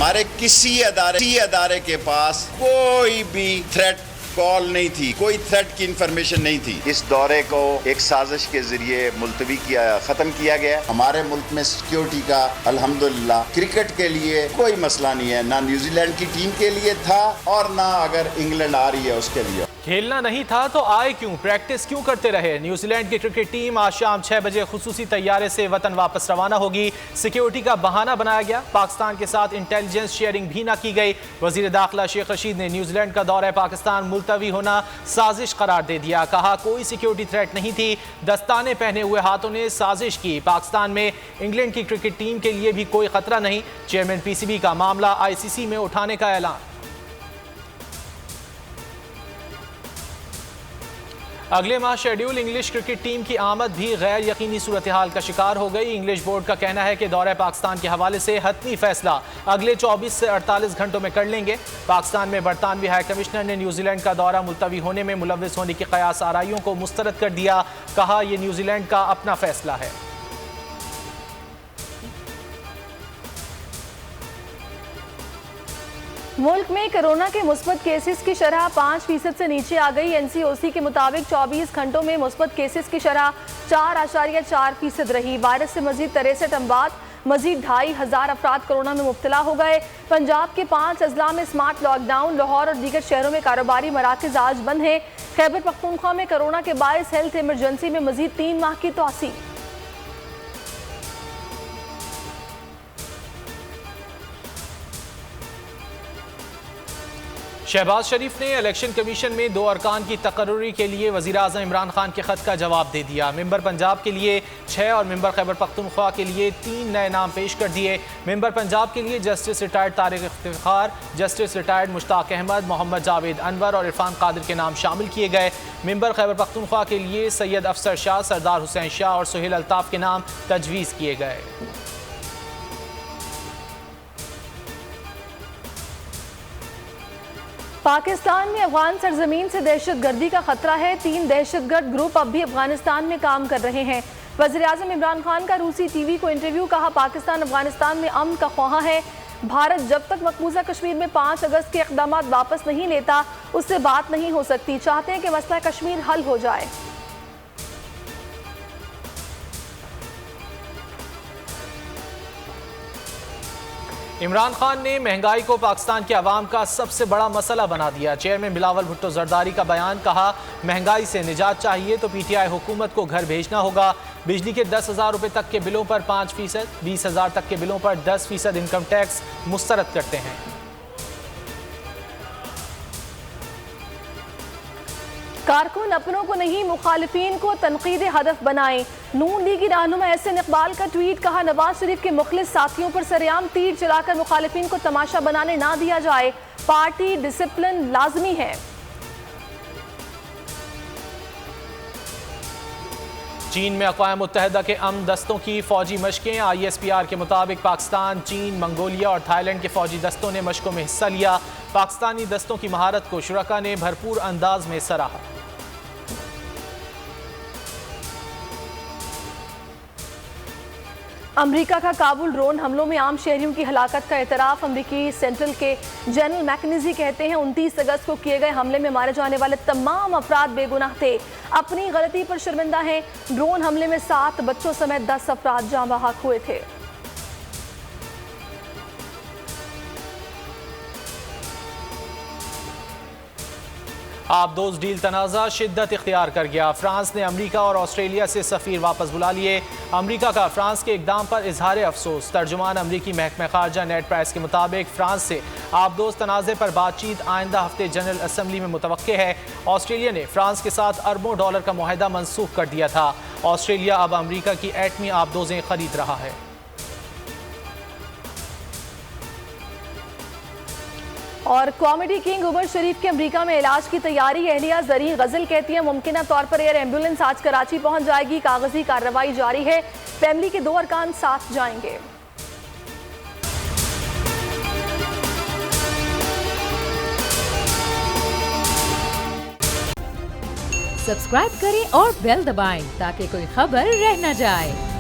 हमारे किसी अदारे के पास कोई भी थ्रेट कॉल नहीं थी, कोई थ्रेट की इंफॉर्मेशन नहीं थी। इस दौरे को एक साजिश के जरिए मुलतवी खत्म किया गया। हमारे मुल्क में सिक्योरिटी का अल्हम्दुलिल्लाह क्रिकेट के लिए कोई मसला नहीं है, ना न्यूजीलैंड की टीम के लिए था और ना अगर इंग्लैंड आ रही है उसके लिए। खेलना नहीं था तो आए क्यों, प्रैक्टिस क्यों करते रहे। न्यूजीलैंड की क्रिकेट टीम आज शाम 6 बजे खुसूसी तैयारे से वतन वापस रवाना होगी। सिक्योरिटी का बहाना बनाया गया, पाकिस्तान के साथ इंटेलिजेंस शेयरिंग भी ना की गई। वजीर दाखिला शेख रशीद ने न्यूजीलैंड का दौरा पाकिस्तान मुलतवी होना साजिश करार दे दिया। कहा कोई सिक्योरिटी थ्रेट नहीं थी, दस्ताने पहने हुए हाथों ने साजिश की। पाकिस्तान में इंग्लैंड की क्रिकेट टीम के लिए भी कोई खतरा नहीं। चेयरमैन PCB का मामला ICC में उठाने का ऐलान। अगले माह शेड्यूल इंग्लिश क्रिकेट टीम की आमद भी गैर यकीनी सूरत हाल का शिकार हो गई। इंग्लिश बोर्ड का कहना है कि दौरे पाकिस्तान के हवाले से हतमी फैसला अगले 24 से 48 घंटों में कर लेंगे। पाकिस्तान में बरतानवी हाई कमिश्नर ने न्यूजीलैंड का दौरा मुलतवी होने में मुलव्विस होने की कयास आराइयों को मुस्तरद कर दिया। कहा यह न्यूजीलैंड का अपना फैसला है। मुल्क में कोरोना के मुस्बत केसेस की शरह 5% से नीचे आ गई। NCOC के मुताबिक 24 घंटों में मुस्बत केसेस की शरह 4.4% रही। वायरस से मजीद 63 अमवात, मजीद 2500 अफराद कोरोना में मुब्तला हो गए। पंजाब के 5 अजला में स्मार्ट लॉकडाउन, लाहौर और दीगर शहरों में कारोबारी मराकज आज बंद हैं। खैबर पख्तूनख्वा में कोरोना के बायस हेल्थ इमरजेंसी में मजीद 3 माह की तोसी। शहबाज शरीफ ने इलेक्शन कमीशन में 2 अरकान की तकर्रुरी के लिए वज़ीर आज़म इमरान खान के खत का जवाब दे दिया। मेंबर पंजाब के लिए 6 और मेंबर खैबर पख्तूनख्वा के लिए 3 नए नाम पेश कर दिए। मेंबर पंजाब के लिए justice retired Tariq Iftikhar, justice retired Mushtaq Ahmad, Mohammad Javed Anwar और इरफान कादिर के नाम शामिल किए गए। मेंबर खैबर पख्तूनख्वा के लिए सैयद अफसर शाह, सरदार हुसैन शाह और सुहेल अल्ताफ़ के नाम तजवीज़ किए गए। पाकिस्तान में अफगान सरजमीन से दहशतगर्दी का खतरा है। 3 दहशतगर्द ग्रुप अब भी अफगानिस्तान में काम कर रहे हैं। वज़ीर आज़म इमरान खान का रूसी TV को इंटरव्यू। कहा पाकिस्तान अफगानिस्तान में अमन का ख्वाह है। भारत जब तक मकबूजा कश्मीर में 5 अगस्त के इक़दामात वापस नहीं लेता उससे बात नहीं हो सकती। चाहते हैं कि मसला कश्मीर हल हो जाए। इमरान खान ने महंगाई को पाकिस्तान के अवाम का सबसे बड़ा मसला बना दिया। चेयरमैन बिलावल भुट्टो जरदारी का बयान। कहा महंगाई से निजात चाहिए तो PTI हुकूमत को घर भेजना होगा। बिजली के 10,000 रुपये तक के बिलों पर 5%, 20,000 तक के बिलों पर 10% इनकम टैक्स मुस्तरद करते हैं। कारकुन अपनों को नहीं मुखालिफिन को तनकीद हदफ बनाएं। नून लीगी रहनुमा एहसन इकबाल का ट्वीट। कहा नवाज शरीफ के मुखलिस साथियों पर सरेआम तीर चलाकर मुखालिफिन को तमाशा बनाने ना दिया जाए, पार्टी डिसिप्लिन लाजमी है। चीन में अक़वाम मुत्तहिदा के अमन दस्तों की फौजी मशकें। ISPR के मुताबिक पाकिस्तान, चीन, मंगोलिया और थाईलैंड के फौजी दस्तों ने मशकों में हिस्सा लिया। पाकिस्तानी दस्तों की महारत को शुरका ने भरपूर अंदाज में सराहा। अमेरिका का काबुल ड्रोन हमलों में आम शहरियों की हलाकत का एतराफ़। अमेरिकी सेंट्रल के जनरल मैकेनिजी कहते हैं 29 अगस्त को किए गए हमले में मारे जाने वाले तमाम अफराद बेगुनाह थे, अपनी गलती पर शर्मिंदा हैं। ड्रोन हमले में 7 बच्चों समेत 10 अफराद जाँ बहक हुए थे। आबदोज़ डील तनाज़ा शिद्दत इख्तियार कर गया। फ्रांस ने अमेरिका और ऑस्ट्रेलिया से सफ़ीर वापस बुला लिए। अमेरिका का फ्रांस के इक़दाम पर इजहार अफसोस। तर्जुमान अमेरिकी महकमा खारजा नेड प्राइस के मुताबिक फ्रांस से आबदोज़ तनाज़े पर बातचीत आइंदा हफ्ते जनरल असम्बली में मुतवक्के है। ऑस्ट्रेलिया ने फ्रांस के साथ अरबों डॉलर का मुआहदा मनसूख कर दिया था। ऑस्ट्रेलिया अब अमेरिका की एटमी आबदोज़ें खरीद रहा है। और कॉमेडी किंग उमर शरीफ के अमेरिका में इलाज की तैयारी। अहलिया ज़रीन गजल कहती है मुमकिन तौर पर एयर एम्बुलेंस आज कराची पहुंच जाएगी। कागजी कार्रवाई जारी है। फैमिली के 2 अरकान साथ जाएंगे। सब्सक्राइब करें और बेल दबाएं ताकि कोई खबर रह न जाए।